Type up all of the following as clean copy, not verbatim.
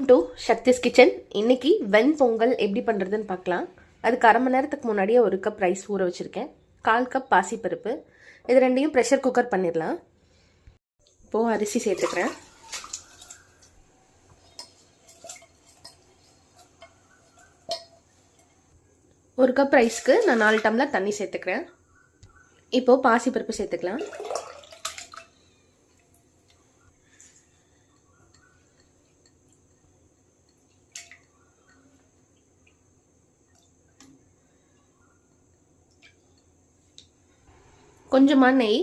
To Sakthi's kitchen. இன்னைக்கு வெண்பொங்கல் எப்படி பண்ணுறதுன்னு பார்க்கலாம். அதுக்கு அரை மணி நேரத்துக்கு முன்னாடியே ஒரு கப் ரைஸ் ஊற வச்சுருக்கேன், 1/4 கப் பாசிப்பருப்பு. இது ரெண்டையும் ப்ரெஷர் குக்கர் பண்ணிடலாம். இப்போது அரிசி சேர்த்துக்கிறேன். ஒரு கப் ரைஸ்க்கு நான் 4 டம்ளர் தண்ணி சேர்த்துக்கிறேன். இப்போது பாசிப்பருப்பு சேர்த்துக்கலாம். கொஞ்சமாக நெய்,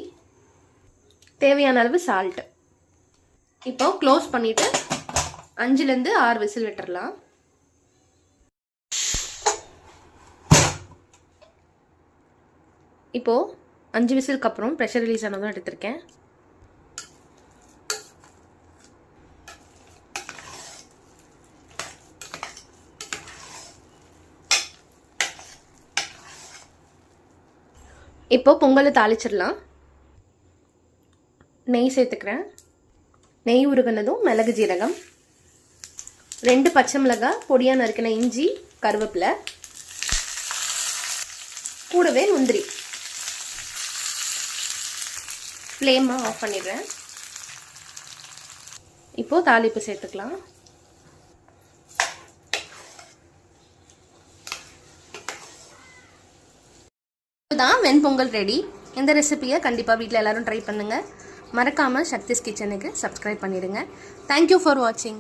தேவையான அளவு சால்ட். இப்போ க்ளோஸ் பண்ணிவிட்டு 5லேருந்து 6 விசில் விட்டுறலாம். இப்போது 5 விசிலுக்கு அப்புறம் ப்ரெஷர் ரிலீஸ் ஆனதும் எடுத்திருக்கேன். இப்போ பொங்கலை தாளிச்சிடலாம். நெய் சேர்த்துக்கிறேன். நெய் உருகினதும் மிளகு ஜீரகம், 2 பச்சை மிளகாய், பொடியாக நறுக்கின இஞ்சி, கருவேப்பிலை, கூடவே முந்திரி. ஃப்ளேமை ஆஃப் பண்ணிடுறேன். இப்போது தாளிப்பு சேர்த்துக்கலாம். தான் வெண்பொங்கல் ரெடி. இந்த ரெசிபியை கண்டிப்பாக வீட்டில் எல்லாரும் ட்ரை பண்ணுங்கள். மறக்காமல் சக்திஸ் கிச்சனுக்கு சப்ஸ்கிரைப் பண்ணிடுங்க. தேங்க்யூ ஃபார் வாட்சிங்.